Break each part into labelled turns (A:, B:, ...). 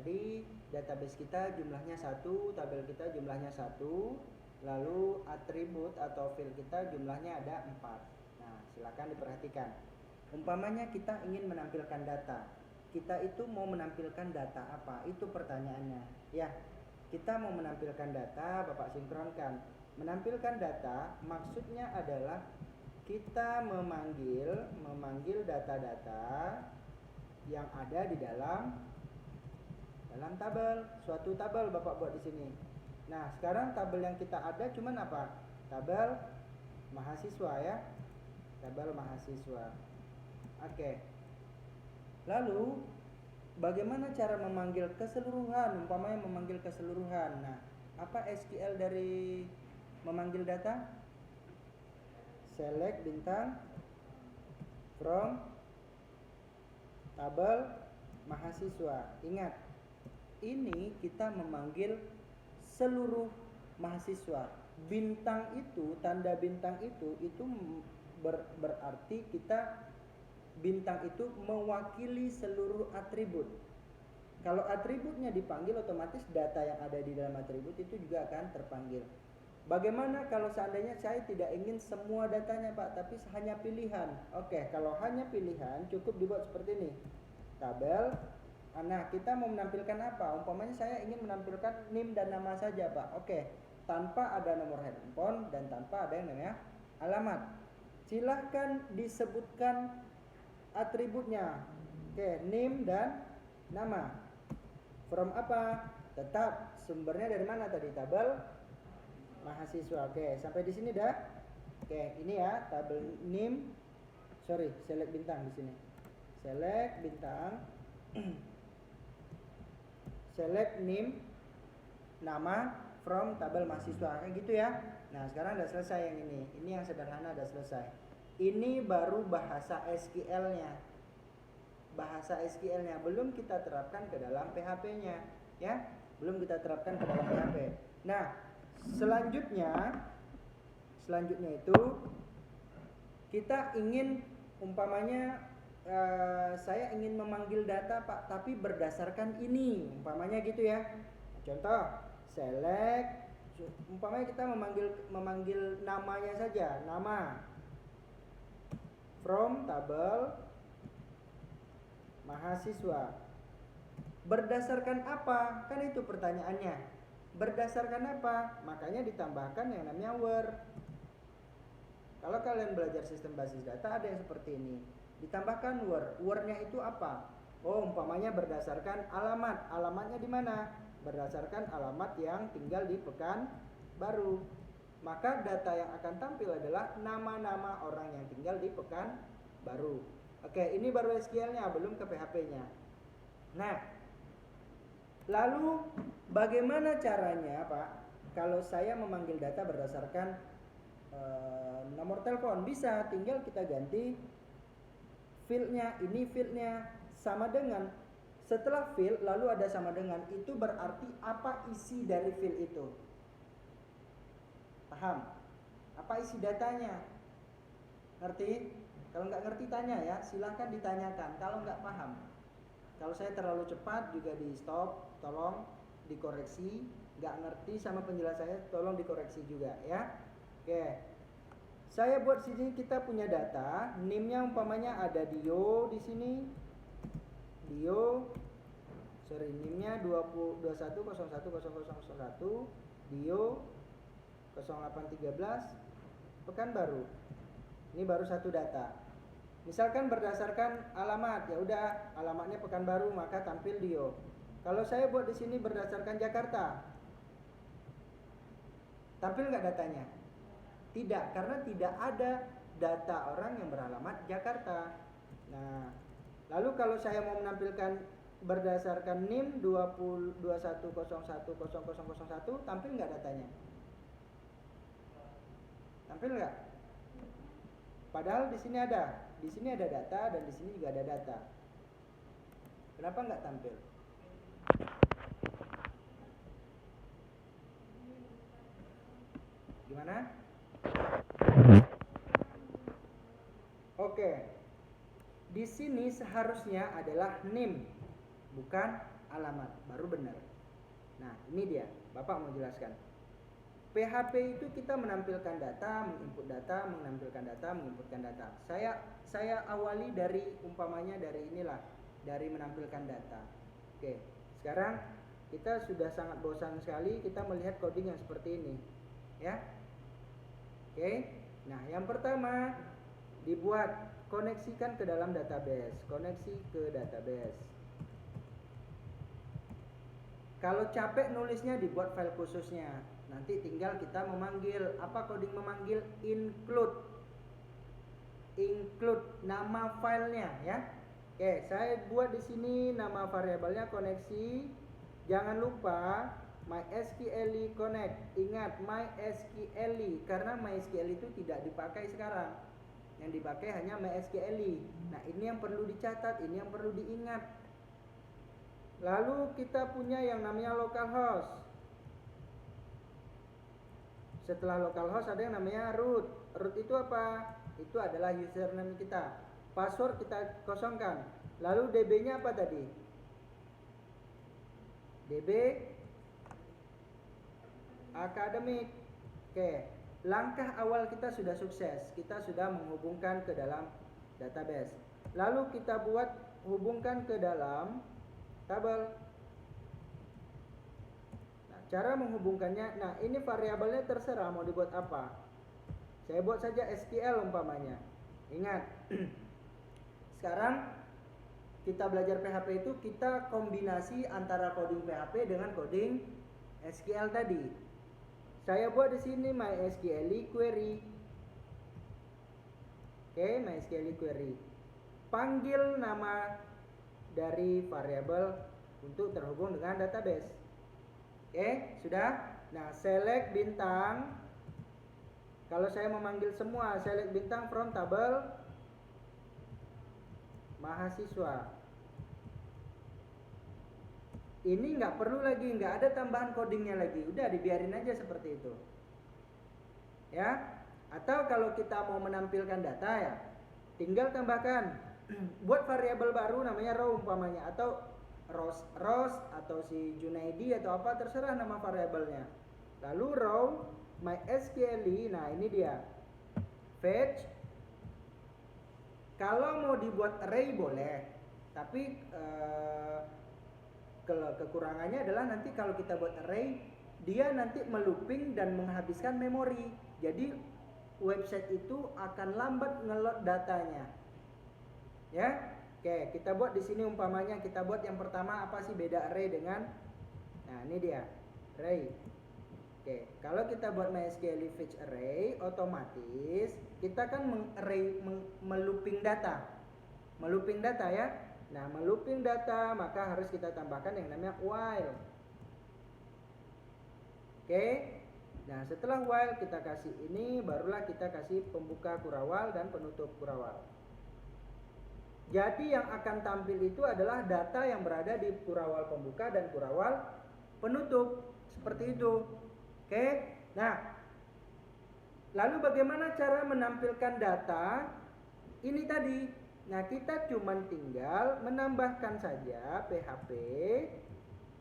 A: Tadi database kita jumlahnya 1, tabel kita jumlahnya 1, lalu atribut atau field kita jumlahnya ada 4. Nah, silakan diperhatikan. Umpamanya kita ingin menampilkan data. Kita itu mau menampilkan data apa? Itu pertanyaannya. Ya, kita mau menampilkan data, Bapak sinkronkan. Menampilkan data maksudnya adalah kita memanggil data-data yang ada di dalam tabel, suatu tabel Bapak buat di sini. Nah, sekarang tabel yang kita ada cuman apa? Tabel mahasiswa ya. Tabel mahasiswa. Oke. Lalu bagaimana cara memanggil keseluruhan? Umpamanya memanggil keseluruhan. Nah, apa SQL dari memanggil data? Select bintang from tabel mahasiswa. Ingat, ini kita memanggil seluruh mahasiswa. Bintang itu, tanda bintang itu berarti kita bintang itu mewakili seluruh atribut. Kalau atributnya dipanggil, otomatis data yang ada di dalam atribut itu juga akan terpanggil. Bagaimana kalau seandainya saya tidak ingin semua datanya Pak, tapi hanya pilihan? Oke, kalau hanya pilihan cukup dibuat seperti ini. Tabel. Nah, kita mau menampilkan apa? Umpamanya saya ingin menampilkan NIM dan nama saja Pak. Oke, tanpa ada nomor handphone dan tanpa ada yang namanya alamat. Silahkan disebutkan atributnya. Oke, NIM dan nama. From apa? Tetap sumbernya dari mana tadi? Tabel mahasiswa. Oke, sampai di sini dah. Oke, ini ya tabel NIM. Select bintang di sini. Select bintang. Select NIM, nama, from tabel mahasiswa. Kayak gitu ya. Nah, sekarang udah selesai yang ini. Ini yang sederhana udah selesai. Ini baru bahasa SQL-nya. Bahasa SQL-nya belum kita terapkan ke dalam PHP-nya, ya. Belum kita terapkan ke dalam PHP. Nah, selanjutnya itu kita ingin umpamanya saya ingin memanggil data Pak, tapi berdasarkan ini, umpamanya gitu ya. Contoh, select, umpamanya kita memanggil namanya saja, nama, from tabel mahasiswa. Berdasarkan apa? Kan itu pertanyaannya. Berdasarkan apa? Makanya ditambahkan yang namanya where. Kalau kalian belajar sistem basis data ada yang seperti ini. Ditambahkan where. Where-nya itu apa? Oh, umpamanya berdasarkan alamat. Alamatnya di mana? Berdasarkan alamat yang tinggal di Pekanbaru. Maka data yang akan tampil adalah nama-nama orang yang tinggal di Pekanbaru. Oke, ini baru SQL-nya, belum ke PHP-nya. Nah, lalu bagaimana caranya Pak? Kalau saya memanggil data berdasarkan nomor telepon, bisa, tinggal kita ganti fieldnya. Ini fieldnya sama dengan, setelah field lalu ada sama dengan, itu berarti apa isi dari field itu. Paham? Apa isi datanya? Ngerti? Kalau nggak ngerti tanya ya, silahkan ditanyakan. Kalau nggak paham, kalau saya terlalu cepat juga di stop, tolong dikoreksi. Nggak ngerti sama penjelasannya, tolong dikoreksi juga ya. Oke, saya buat sini, kita punya data, NIM-nya umpamanya ada Dio di sini. NIM-nya 21010001, Dio 0813 Pekanbaru. Ini baru satu data. Misalkan berdasarkan alamat, ya udah alamatnya Pekanbaru, maka tampil Dio. Kalau saya buat di sini berdasarkan Jakarta, tampil nggak datanya? Tidak, karena tidak ada data orang yang beralamat Jakarta. Nah, lalu kalau saya mau menampilkan berdasarkan NIM 21010001, tampil nggak datanya? Tampil nggak? Padahal di sini ada data dan di sini juga ada data. Kenapa nggak tampil? Gimana? Oke. Di sini seharusnya adalah NIM, bukan alamat, baru benar. Nah, ini dia, Bapak mau jelaskan. PHP itu kita menampilkan data, menginput data, menampilkan data, menginputkan data. Saya awali dari umpamanya dari inilah, dari menampilkan data. Oke, sekarang kita sudah sangat bosan sekali kita melihat coding yang seperti ini, ya. Oke, nah yang pertama dibuat, koneksikan ke dalam database, koneksi ke database. Kalau capek nulisnya dibuat file khususnya. Nanti tinggal kita memanggil, apa coding memanggil? Include nama filenya, ya. Oke, saya buat di sini nama variabelnya koneksi. Jangan lupa MySQL connect. Ingat MySQL karena MySQL itu tidak dipakai sekarang. Yang dipakai hanya MySQL. Nah, ini yang perlu dicatat, ini yang perlu diingat. Lalu kita punya yang namanya localhost. Setelah localhost ada yang namanya root. Root itu apa? Itu adalah username kita. Password kita kosongkan. Lalu DB-nya apa tadi? DB akademik. Oke, langkah awal kita sudah sukses. Kita sudah menghubungkan ke dalam database. Lalu kita buat hubungkan ke dalam tabel. Nah, cara menghubungkannya, nah ini variabelnya terserah mau dibuat apa. Saya buat saja SQL umpamanya. Ingat, sekarang kita belajar PHP itu kita kombinasi antara coding PHP dengan coding SQL tadi. Saya buat di sini MySQL query. Oke, MySQL query. Panggil nama dari variabel untuk terhubung dengan database. Oke, sudah. Nah, select bintang. Kalau saya memanggil semua, select bintang from tabel mahasiswa. Ini nggak perlu lagi, nggak ada tambahan codingnya lagi. Udah dibiarin aja seperti itu. Ya. Atau kalau kita mau menampilkan data ya, tinggal tambahkan buat variabel baru namanya row umpamanya, atau rows atau si Junaidi atau apa, terserah nama variabelnya. Lalu row MySQL, nah ini dia fetch. Kalau mau dibuat array boleh, tapi kekurangannya adalah nanti kalau kita buat array dia nanti melooping dan menghabiskan memori. Jadi website itu akan lambat ngeload datanya. Ya, oke, kita buat di sini umpamanya kita buat yang pertama apa sih beda array dengan, nah ini dia array. Oke, kalau kita buat MySQL fetch array, otomatis kita kan melooping data ya. Nah, melooping data maka harus kita tambahkan yang namanya while. Oke, nah setelah while kita kasih ini, barulah kita kasih pembuka kurawal dan penutup kurawal. Jadi yang akan tampil itu adalah data yang berada di kurawal pembuka dan kurawal penutup. Seperti itu. Oke. Nah, lalu bagaimana cara menampilkan data ini tadi? Nah, kita cuma tinggal menambahkan saja PHP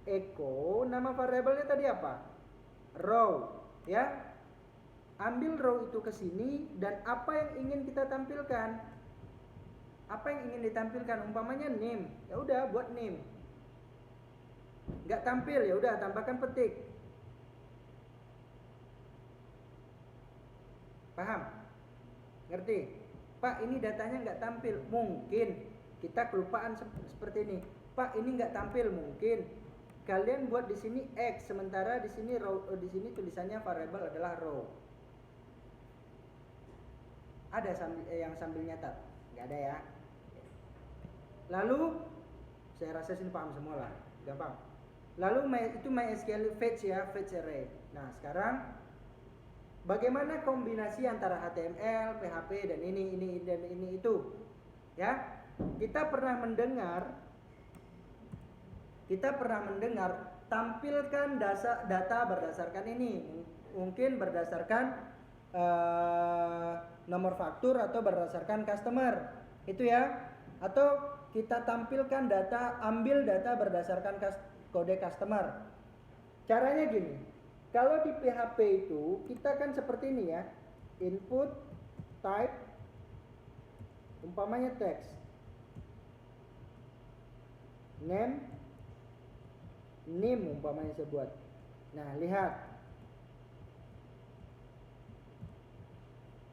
A: echo, nama variabelnya tadi apa? Row, ya. Ambil row itu ke sini dan apa yang ingin kita tampilkan? Apa yang ingin ditampilkan? Umpamanya name, ya udah buat name. Nggak tampil, ya udah tambahkan petik. Paham? Ngerti? Pak, ini datanya nggak tampil. Mungkin kita kelupaan seperti ini. Pak, ini nggak tampil. Mungkin kalian buat di sini X, sementara di sini row, di sini tulisannya variabel adalah row. Ada yang sambil nyatat? Nggak ada ya. Lalu saya rasa sini paham semua lah, gampang. Lalu itu MySQL fetch ya, fetch array. Nah, sekarang bagaimana kombinasi antara HTML, PHP dan ini dan ini itu? Ya, kita pernah mendengar tampilkan data berdasarkan ini, mungkin berdasarkan nomor faktur atau berdasarkan customer, itu ya, atau kita tampilkan data, ambil data berdasarkan kode customer. Caranya gini, kalau di PHP itu kita kan seperti ini ya, input type umpamanya text, name umpamanya saya buat. Nah lihat,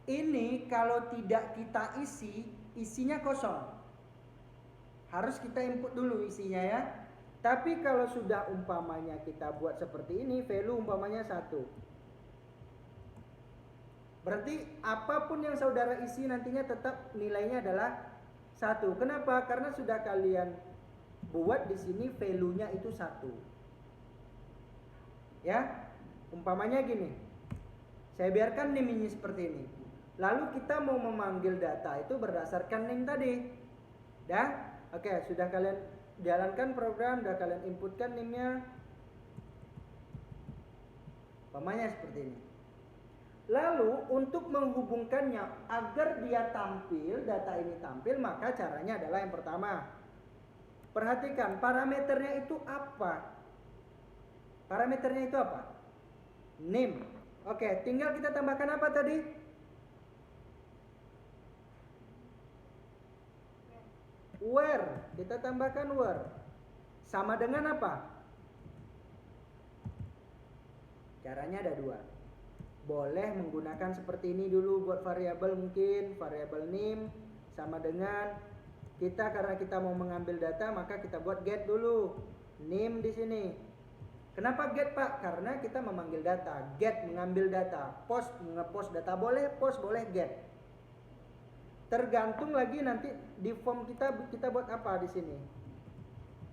A: ini kalau tidak kita isi, isinya kosong. Harus kita input dulu isinya ya. Tapi kalau sudah umpamanya kita buat seperti ini, value umpamanya 1. Berarti apapun yang saudara isi nantinya tetap nilainya adalah 1. Kenapa? Karena sudah kalian buat di sini value-nya itu 1. Ya, umpamanya gini. Saya biarkan name ini seperti ini. Lalu kita mau memanggil data itu berdasarkan name tadi. Dah? Oke, sudah kalian jalankan program, sudah kalian inputkan name-nya. Umpamanya seperti ini. Lalu untuk menghubungkannya agar dia tampil, data ini tampil, maka caranya adalah yang pertama. Perhatikan parameternya itu apa? Parameternya itu apa? Name. Oke, tinggal kita tambahkan apa tadi? Where. Kita tambahkan where. Sama dengan apa? Caranya ada 2. Boleh menggunakan seperti ini dulu buat variabel, mungkin variabel name sama dengan kita, karena kita mau mengambil data maka kita buat get dulu name di sini. Kenapa get Pak? Karena kita memanggil data. Get mengambil data, post ngepost data boleh, post boleh, get. Tergantung lagi nanti di form kita buat apa di sini.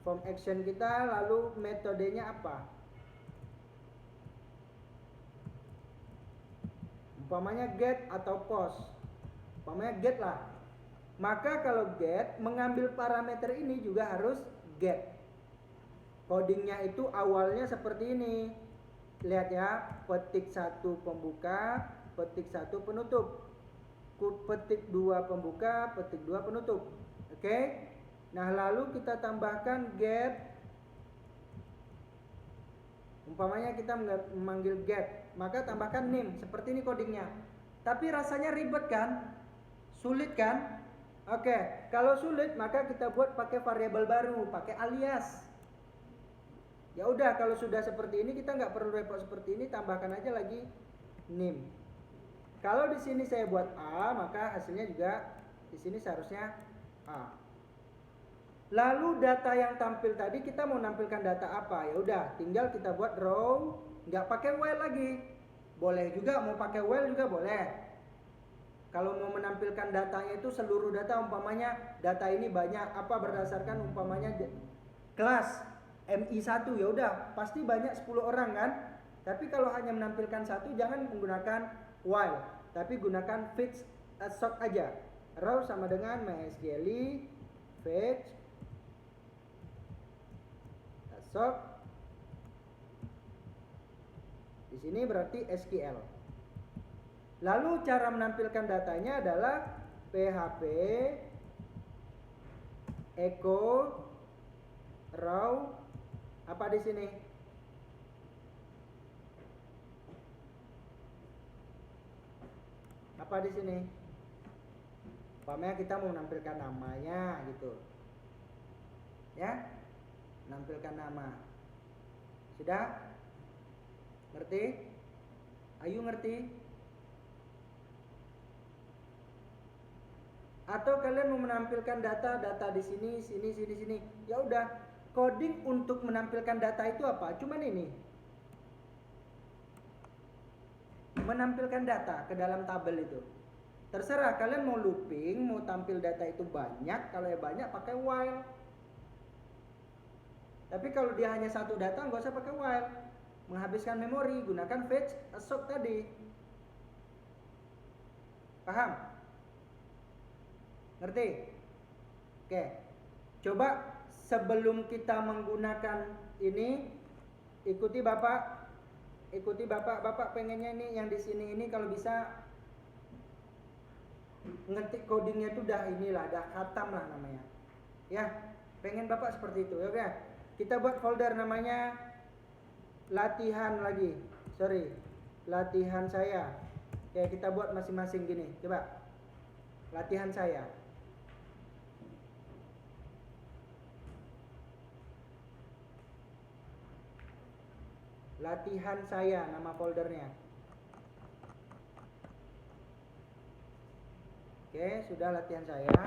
A: Form action kita, lalu metodenya apa? Umpamanya get atau post. Umpamanya get lah. Maka kalau get mengambil parameter ini juga harus get. Codingnya itu awalnya seperti ini. Lihat ya, petik 1 pembuka, petik 1 penutup. Petik 2 pembuka, petik 2 penutup. Oke? Nah, lalu kita tambahkan get. Umpamanya kita memanggil get, maka tambahkan name. Seperti ini codingnya. Tapi rasanya ribet kan? Sulit kan? Oke, kalau sulit maka kita buat pakai variabel baru, pakai alias. Ya udah, kalau sudah seperti ini kita nggak perlu repot seperti ini, tambahkan aja lagi name. Kalau di sini saya buat A, maka hasilnya juga di sini seharusnya A. Lalu data yang tampil tadi kita mau nampilkan data apa? Ya udah, tinggal kita buat row, nggak pakai while lagi. Boleh juga mau pakai while juga boleh. Kalau mau menampilkan datanya itu seluruh data, umpamanya data ini banyak apa berdasarkan umpamanya kelas MI1, ya udah pasti banyak 10 orang kan. Tapi kalau hanya menampilkan 1 jangan menggunakan while, tapi gunakan fetch assoc aja. Row sama dengan MySQL fetch assoc. Di sini berarti SQL. Lalu cara menampilkan datanya adalah PHP echo row apa di sini? Apa di sini? Umpamanya kita mau menampilkan namanya gitu. Ya? Menampilkan nama. Sudah? Ngerti? Ayu ngerti? Atau kalian mau menampilkan data di sini, sini. Ya udah, coding untuk menampilkan data itu apa? Cuman ini. Menampilkan data ke dalam tabel itu. Terserah kalian mau looping, mau tampil data itu banyak, kalau ya banyak pakai while. Tapi kalau dia hanya satu data nggak usah pakai while. Menghabiskan memori, gunakan fetch assoc tadi. Paham? Ngerti? Oke. Coba sebelum kita menggunakan ini, ikuti Bapak. Bapak pengennya ini yang di sini ini kalau bisa ngetik codingnya itu dah inilah, dah khatam lah namanya. Ya, pengen Bapak seperti itu. Oke, kita buat folder namanya latihan lagi. Sorry, latihan saya. Oke, kita buat masing-masing gini. Coba, latihan saya. Latihan saya, nama foldernya. Oke, sudah latihan saya.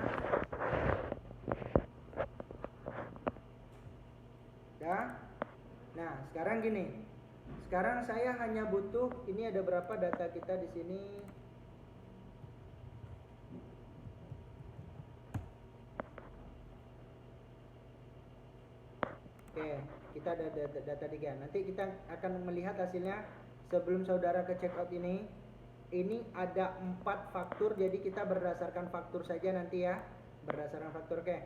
A: Dah. Nah, sekarang gini. Sekarang saya hanya butuh, ini ada berapa data kita di sini? Oke, kita ada data 3. Nanti kita akan melihat hasilnya sebelum saudara ke checkout ini. Ini ada 4 faktur, jadi kita berdasarkan faktur saja nanti ya. Berdasarkan faktur, oke.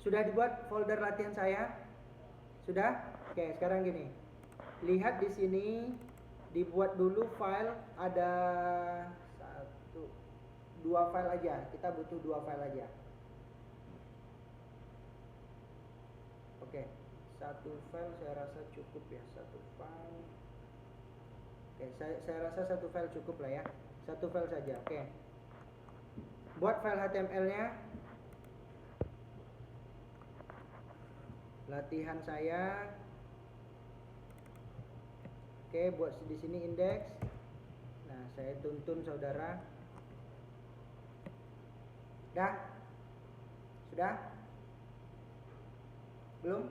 A: Sudah dibuat folder latihan saya? Sudah? Oke, sekarang gini. Lihat di sini, dibuat dulu file, ada 2 file aja. Kita butuh 2 file aja. Oke, 1 file saya rasa cukup ya, 1 file. Oke, saya rasa 1 file cukup lah ya. 1 file saja, oke. Buat file HTML-nya. Latihan saya. Oke, buat di sini indeks. Nah, saya tuntun saudara. Dah? Sudah? Belum?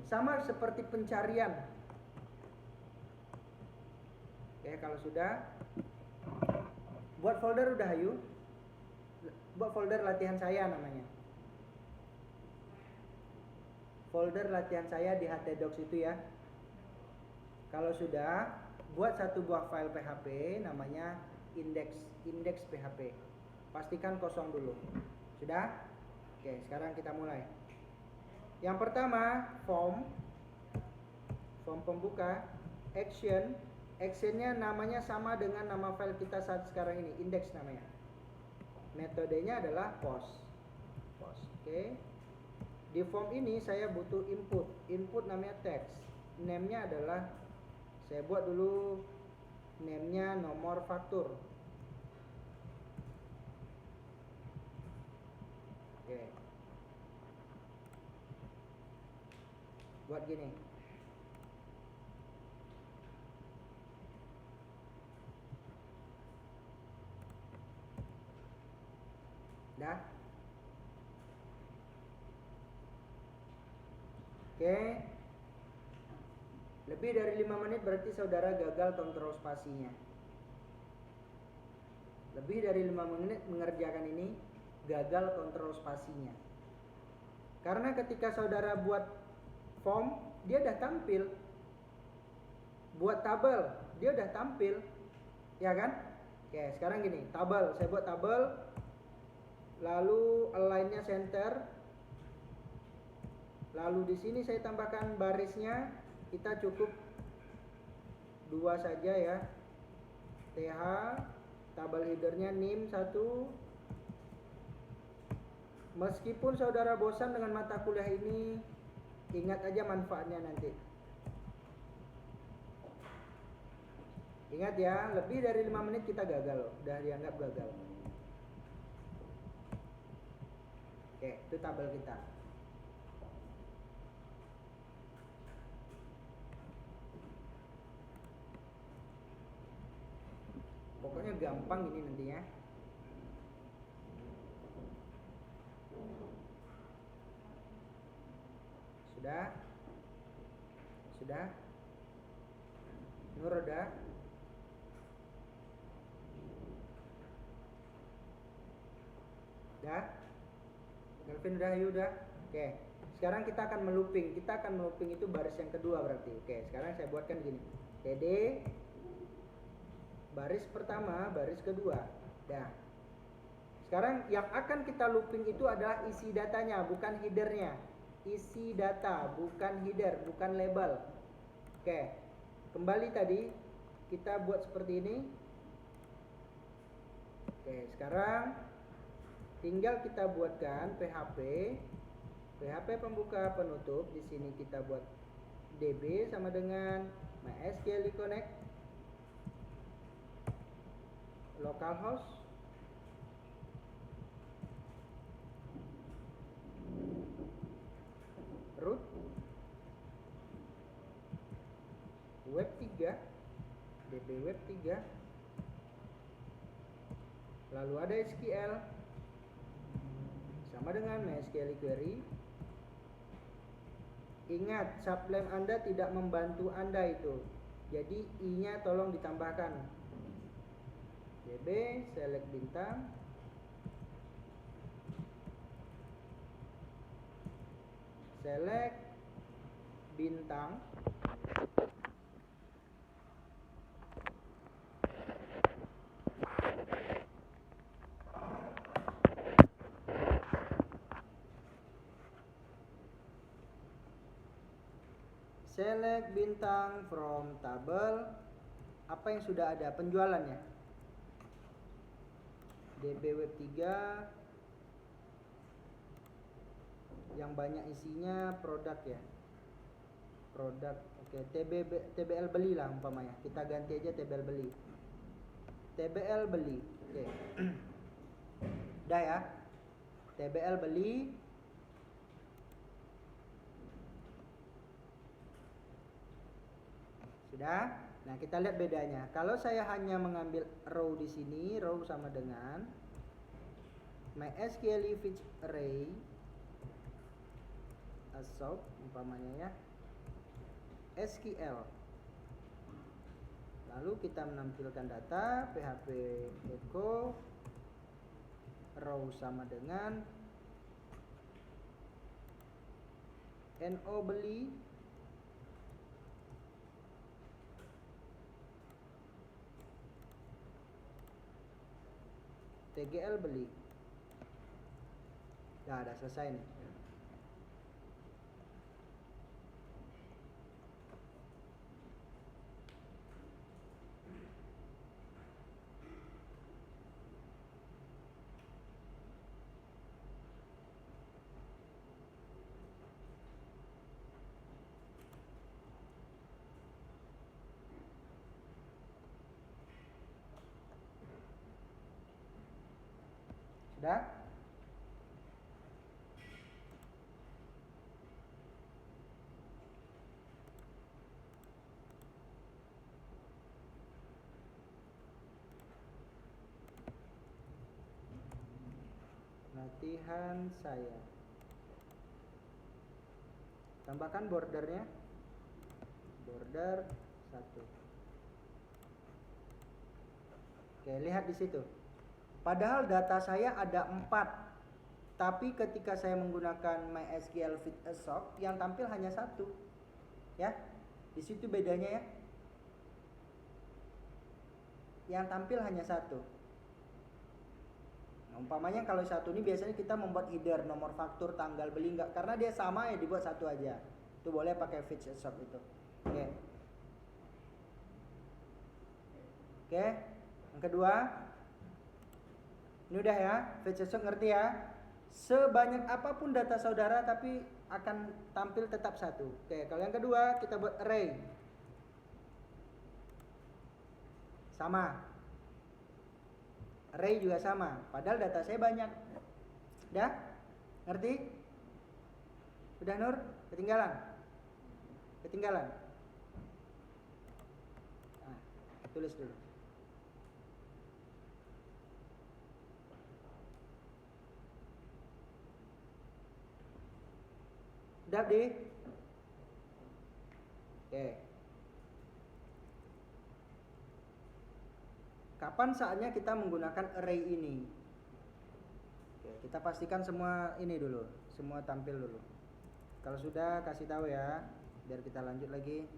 A: Sama seperti pencarian. Oke, kalau sudah, buat folder udah ayo. Buat folder latihan saya namanya. Folder latihan saya di htdocs itu ya. Kalau sudah, buat 1 buah file PHP namanya index PHP. Pastikan kosong dulu. Sudah? Oke, sekarang kita mulai. Yang pertama, form pembuka, actionnya namanya sama dengan nama file kita saat sekarang ini, index namanya. Metodenya adalah post. Oke. Di form ini saya butuh input namanya text, name-nya adalah, saya buat dulu name-nya nomor faktur. Oke. Buat gini. Dah. Oke. Lebih dari 5 menit berarti saudara gagal kontrol spasinya. Lebih dari 5 menit mengerjakan ini, gagal kontrol spasinya. Karena ketika saudara buat form, dia udah tampil. Buat tabel, dia udah tampil. Ya kan? Oke, sekarang gini, tabel, saya buat tabel. Lalu align-nya center. Lalu di sini saya tambahkan barisnya, kita cukup 2 saja ya. TH, tabel headernya NIM 1. Meskipun saudara bosan dengan mata kuliah ini, ingat aja manfaatnya nanti. Ingat ya, lebih dari 5 menit kita gagal loh, udah dianggap gagal. Oke, itu tabel kita. Pokoknya gampang ini nantinya. Sudah. Nur udah. Dah. Kelvin udah, Ayu udah. Oke. Sekarang kita akan melooping. Itu baris yang kedua berarti. Oke, sekarang saya buatkan gini. TD baris pertama, baris kedua. Dah. Sekarang yang akan kita looping itu adalah isi datanya, bukan headernya. Isi data, bukan header, bukan label. Oke. Kembali tadi kita buat seperti ini. Oke, sekarang tinggal kita buatkan PHP pembuka penutup. Di sini kita buat DB sama dengan MySQL Connect localhost root web 3 DB web 3, lalu ada SQL sama dengan MySQL query. Ingat, sublime Anda tidak membantu Anda itu, jadi i-nya tolong ditambahkan. DB select bintang, select bintang, select bintang from table. Apa yang sudah ada penjualannya? DB web 3 yang banyak isinya produk ya, produk. Oke, TBL beli lah umpamanya, kita ganti aja TBL beli, TBL beli. Oke. Udah ya, TBL beli. Sudah. Nah, kita lihat bedanya. Kalau saya hanya mengambil row di sini, row sama dengan MySQL fetch array assoc umpamanya ya, SQL. Lalu kita menampilkan data PHP echo row sama dengan NO beli TGL beli. Nah, udah selesai nih. Sudah? Latihan saya. Tambahkan bordernya. Border 1. Oke, lihat di situ. Padahal data saya ada 4, tapi ketika saya menggunakan MySQL Fit Assoc yang tampil hanya 1. Ya, di situ bedanya ya. Yang tampil hanya 1. Nah, umpamanya kalau 1 ini biasanya kita membuat header, nomor faktur, tanggal beli, enggak, karena dia sama ya dibuat 1 aja. Itu boleh pakai Fit Assoc itu. Oke. Oke, yang kedua. Ini udah ya, Fit Assoc ngerti ya. Sebanyak apapun data saudara tapi akan tampil tetap 1. Oke, kalau yang kedua kita buat array. Sama. Array juga sama, padahal data saya banyak. Udah? Ngerti? Udah Nur? Ketinggalan? Ketinggalan? Nah, tulis dulu. Udah, Abdi? Oke. Kapan saatnya kita menggunakan array ini? Oke, kita pastikan semua ini dulu, semua tampil dulu. Kalau sudah kasih tahu ya, biar kita lanjut lagi.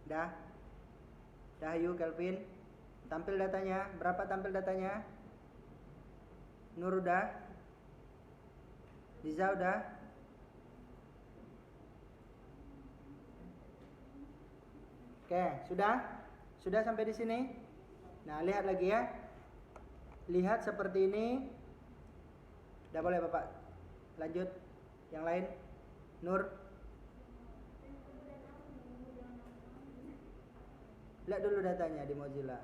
A: Dah? Dah yuk Kelvin. Tampil datanya, berapa tampil datanya? Nur udah? Liza udah? Oke, sudah? Sudah sampai di sini? Nah, lihat lagi ya. Lihat seperti ini. Udah boleh Bapak lanjut. Yang lain? Nur. Lihat dulu datanya di Mozilla.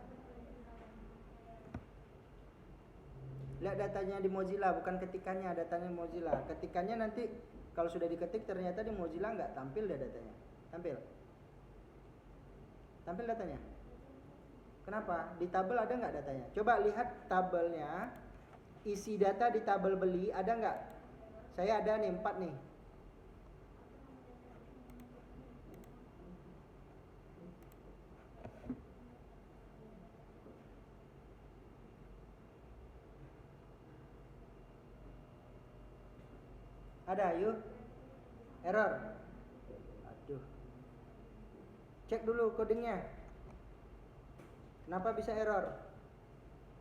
A: Lihat datanya di Mozilla, bukan ketikannya, datanya Mozilla. Ketikannya nanti kalau sudah diketik ternyata di Mozilla nggak tampil deh datanya. Tampil. Tampil datanya. Kenapa? Di tabel ada nggak datanya? Coba lihat tabelnya. Isi data di tabel beli ada nggak? Saya ada nih 4 nih. Ada, yuk. Error. Aduh. Cek dulu codingnya. Kenapa bisa error?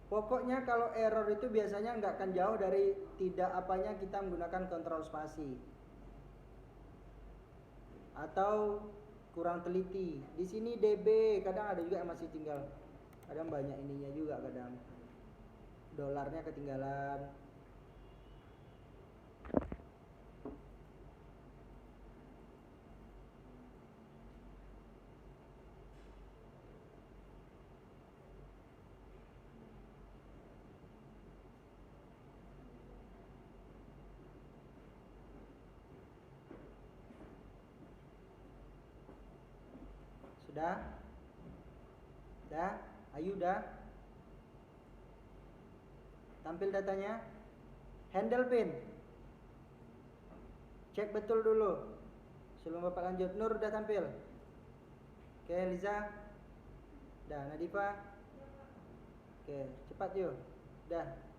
A: Pokoknya kalau error itu biasanya nggak akan jauh dari tidak apanya kita menggunakan kontrol spasi. Atau kurang teliti. Di sini DB, kadang ada juga yang masih tinggal. Kadang banyak ininya juga kadang. Dolarnya ketinggalan. Sudah? Dah? Ayu dah? Tampil datanya? Handle pin. Cek betul dulu. Sebelum Bapak lanjut. Nur udah tampil? Oke, Liza? Dah, Nadifa? Oke, cepat yuk. Dah.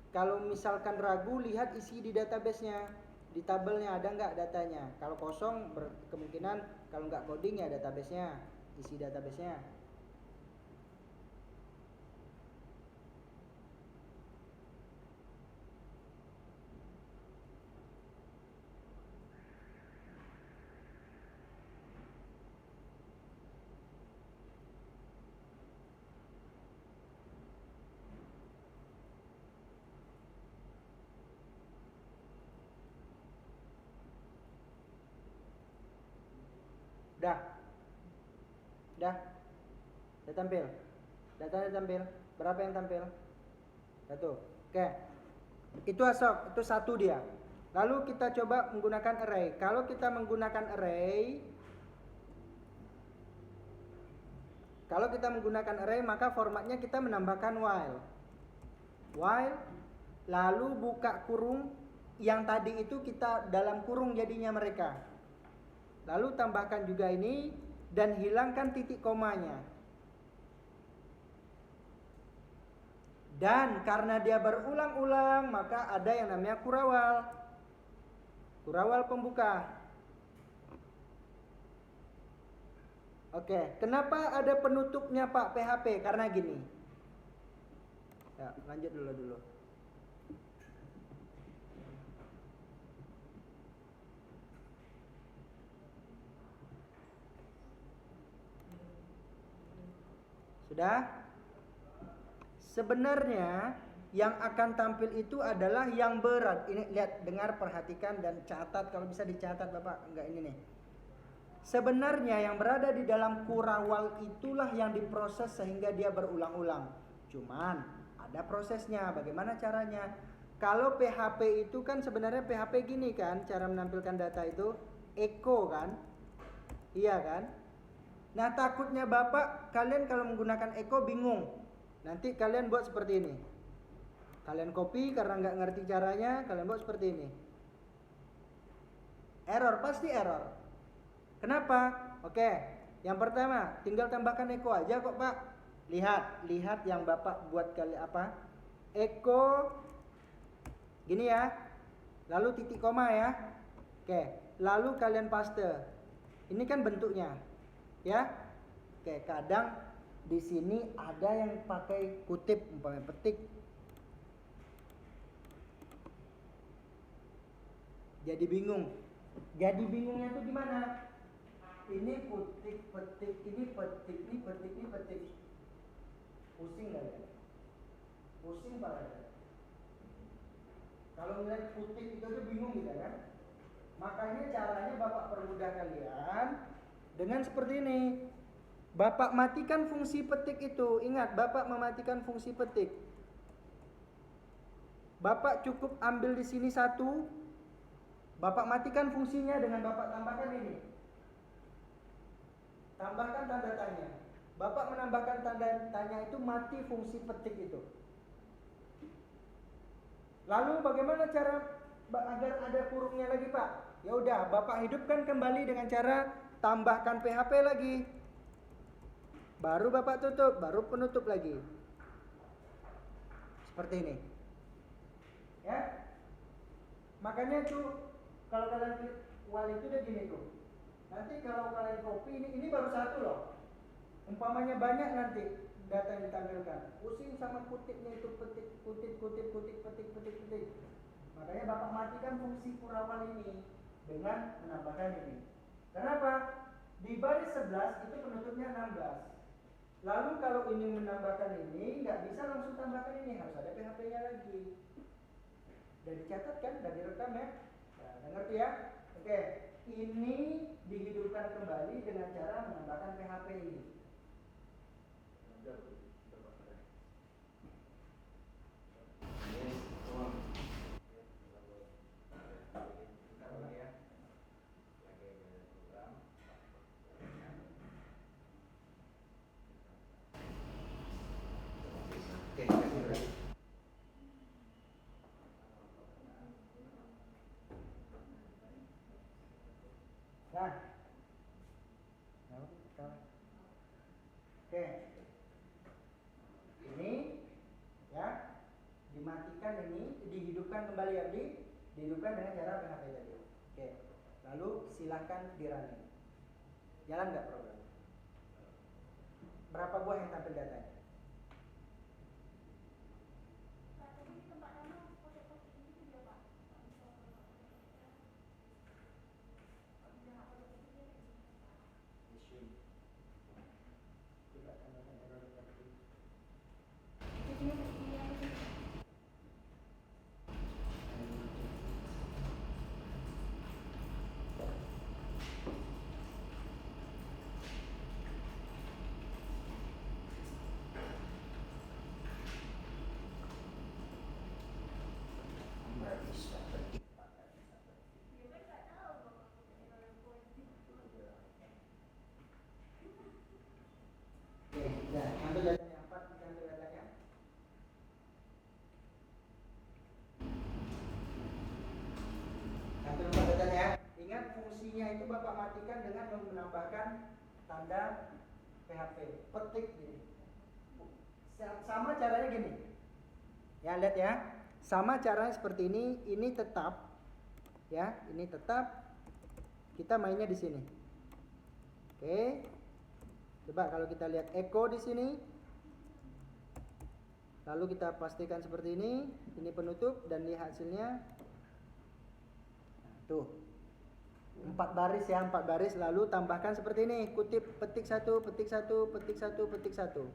A: Kalau misalkan ragu, lihat isi di database-nya. Di tabelnya ada nggak datanya. Kalau kosong, kemungkinan kalau nggak coding ya database-nya. Isi database-nya. Dah. Dah. Udah tampil. Datanya tampil. Berapa yang tampil? 1. Oke. Itu asok, itu 1 dia. Lalu kita coba menggunakan array. Kalau kita menggunakan array, maka formatnya kita menambahkan while. While, lalu buka kurung, yang tadi itu kita dalam kurung jadinya mereka. Lalu tambahkan juga ini dan hilangkan titik komanya. Dan karena dia berulang-ulang, maka ada yang namanya kurawal. Kurawal pembuka. Oke, kenapa ada penutupnya Pak PHP? Karena gini. Ya, lanjut dulu. Sudah? Sebenarnya yang akan tampil itu adalah yang berat. Ini lihat, dengar, perhatikan dan catat. Kalau bisa dicatat Bapak, enggak ini nih. Sebenarnya yang berada di dalam kurawal itulah yang diproses sehingga dia berulang-ulang. Cuman ada prosesnya. Bagaimana caranya? Kalau PHP itu kan sebenarnya PHP gini kan, cara menampilkan data itu echo kan? Iya kan? Nah, takutnya Bapak, kalian kalau menggunakan echo bingung. Nanti kalian buat seperti ini. Kalian copy karena nggak ngerti caranya, kalian buat seperti ini. Error, pasti error. Kenapa? Oke, yang pertama, tinggal tambahkan echo aja kok Pak. Lihat yang Bapak buat kali apa? Echo gini ya. Lalu titik koma ya. Oke, lalu kalian paste. Ini kan bentuknya. Ya. Oke, kadang di sini ada yang pakai kutip, umpamanya petik. jadi bingung. Jadi bingungnya tuh gimana? Ini petik, petik, ini petik, ini petik, ini petik. Pusing nggak ya? Pusing pak ya? Kalau ngeliat petik itu aja bingung gitu kan? Makanya caranya Bapak permudah kalian dengan seperti ini. Bapak matikan fungsi petik itu. Ingat, Bapak mematikan fungsi petik. Bapak cukup ambil di sini satu. Bapak matikan fungsinya dengan Bapak tambahkan ini. Tambahkan tanda tanya. Bapak menambahkan tanda tanya itu mati fungsi petik itu. Lalu bagaimana cara agar ada kurungnya lagi, Pak? Ya udah, Bapak hidupkan kembali dengan cara tambahkan PHP lagi. Baru Bapak tutup, baru penutup lagi. Seperti ini. Ya. Makanya tuh kalau kalian klik wal itu udah gini tuh. Nanti kalau kalian copy ini baru satu loh. Umpamanya banyak nanti data yang ditampilkan. Pusing sama kutipnya itu petik, kutip, kutip, kutip, petik, petik, petik. Makanya Bapak matikan fungsi kurawal ini dengan menambahkan ini. Kenapa? Di baris 11 itu penutupnya 16. Lalu kalau ini menambahkan ini, nggak bisa langsung tambahkan ini, harus ada PHP-nya lagi. Dan dicatat kan, dan direkam ya. Nah, ngerti ya? Oke, ini dihidupkan kembali dengan cara menambahkan PHP ini. Oke, ini ya dimatikan, ini dihidupkan kembali ya, dihidupkan dengan cara PHP tadi. Oke, lalu silahkan dirunning. Jalan nggak program? Berapa buah yang tampil datanya? Fungsinya itu Bapak matikan dengan menambahkan tanda PHP, petik gini. Sama caranya gini. Ya, lihat ya. Sama caranya seperti ini tetap ya, ini tetap kita mainnya di sini. Oke. Coba kalau kita lihat echo di sini. Lalu kita pastikan seperti ini penutup dan lihat hasilnya. Nah, tuh. 4 baris ya, 4 baris, lalu tambahkan seperti ini, kutip, petik satu, petik satu, petik satu, petik satu.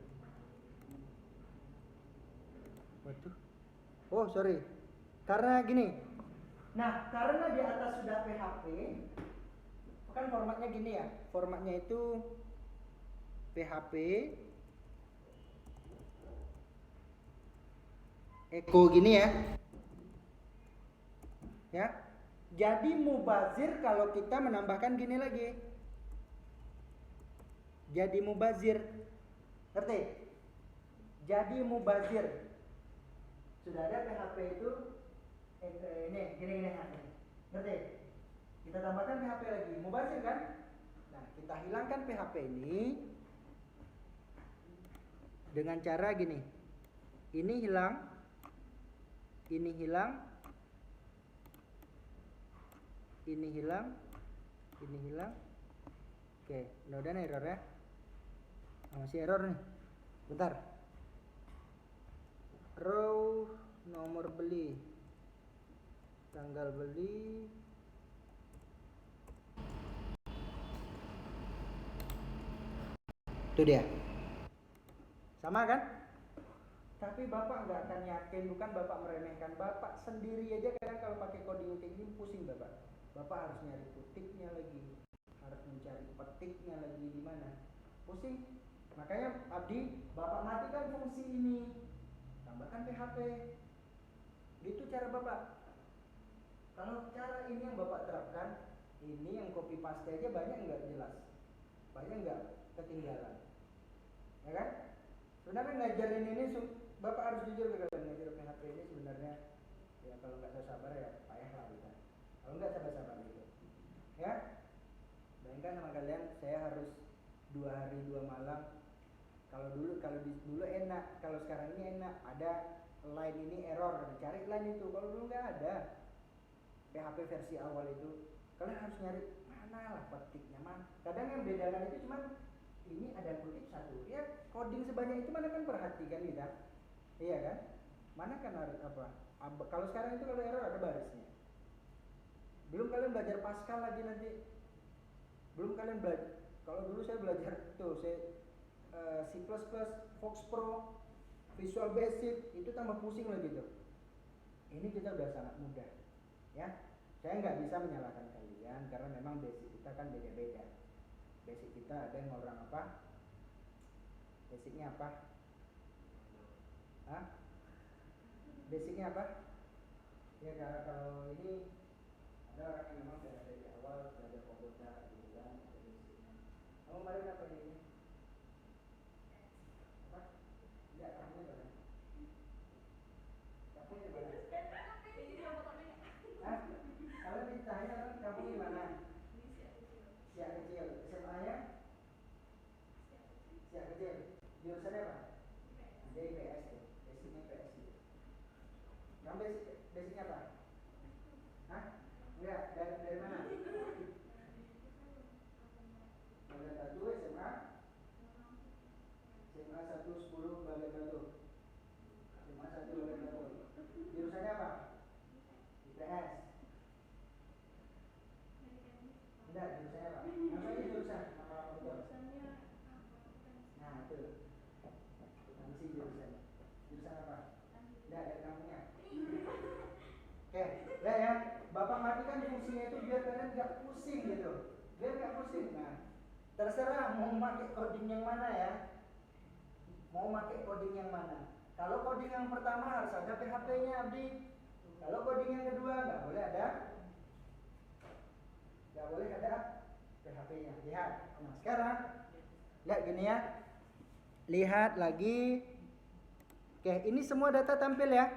A: Waduh. Oh, sorry. Karena gini. Nah, karena di atas sudah PHP, kan formatnya gini ya. Formatnya itu PHP echo gini ya. Ya. Jadi mubazir kalau kita menambahkan gini lagi. Jadi mubazir. Ngerti? Jadi mubazir. Sudah ada PHP itu ini gini. Ngerti? Kita tambahkan PHP lagi. Mubazir kan? Nah, kita hilangkan PHP ini dengan cara gini. Ini hilang. Ini hilang. Ini hilang. Ini hilang. Oke, mudah-mudahan error ya. Masih error nih. Bentar. Row nomor beli, tanggal beli, Itu dia. Sama kan? Tapi Bapak nggak akan yakin, bukan Bapak meremehkan. Bapak sendiri aja kadang kalau pakai coding kayak gini pusing Bapak. Bapak harus nyari putiknya lagi, harus mencari petiknya lagi di mana. Pusing. Makanya Abdi, Bapak matikan fungsi ini, tambahkan PHP. Itu cara Bapak. Kalau cara ini yang Bapak terapkan, ini yang copy paste aja banyak nggak jelas, banyak nggak ketinggalan, ya kan? Sebenarnya ngajarin ini Bapak harus jujur ke kalian, ngajar PHP ini sebenarnya ya kalau nggak sabar ya payah lah kita. Kalau nggak sabar gitu, ya. Bayangkan sama kalian, saya harus 2 hari 2 malam. Kalau dulu enak, kalau sekarang ini enak. Ada line ini error, cari line itu. Kalau dulu nggak ada PHP versi awal itu, kalian harus nyari mana lah petiknya mana. Kadang yang bedakan itu cuman ini ada kutip satu, ya coding sebanyak itu mana kan perhatikan kita, iya kan? Mana kan harus apa? Kalau sekarang itu kalau error ada barisnya. Belum kalian belajar Pascal lagi nanti. Belum kalian belajar. Kalau dulu saya belajar tuh, saya C++, Fox Pro, Visual Basic itu tambah pusing lagi tuh. Ini kita udah sangat mudah, ya. Saya nggak bisa menyalahkan kalian karena memang basic kita kan beda-beda. Basic kita ada yang orang apa? Basicnya apa? Hah? Basicnya apa? Ya kalau ini ada orang yang memang dari awal belajar komputer gitu kan. Kamu kemarin apa ini? Apa? Enggak, kamu mana? Kamu di mana? Hah? Kalau ditanya kan kamu di mana? Siak kecil. SMA-nya? Siak kecil. Jurusannya apa? Dia IPS tuh. Basicnya IPS gitu. Kamu basicnya apa? Hah? Enggak, dari mana? Bagian Batu SMA? SMA 110 Bagian Batu. SMA 1 Bagian Batu. Jurusannya apa? IPS. Enggak, jurusannya apa? Namanya jurusan, nama betul. Nah, itu. Nanti jurusan. Jurusan apa? Enggak, dari kamunya. Oke, ya. Bapak matikan fungsinya itu biar kalian nggak pusing gitu. Biar nggak pusing. Nah, terserah mau pakai coding yang mana ya. Mau pakai coding yang mana. Kalau coding yang pertama harus ada PHP-nya, Abdi. Kalau coding yang kedua nggak boleh ada PHP-nya. Lihat. Nah, sekarang lihat gini ya. Lihat lagi. Oke, ini semua data tampil ya.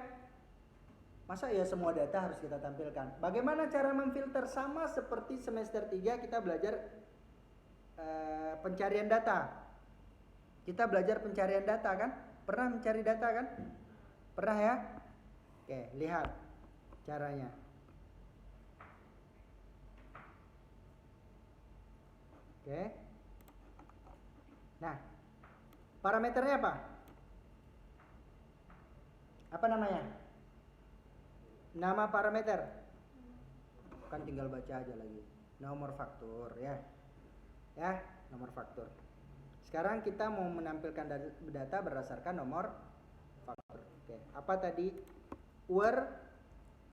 A: Masa ya semua data harus kita tampilkan? Bagaimana cara memfilter? Sama seperti semester 3 kita belajar pencarian data. Kita belajar pencarian data kan? Pernah mencari data kan? Pernah ya? Oke, lihat caranya. Oke. Nah, parameternya apa? Apa namanya? Nama parameter. Kan tinggal baca aja lagi. Nomor faktur ya. Ya, nomor faktur. Sekarang kita mau menampilkan data berdasarkan nomor faktur. Oke, apa tadi? Where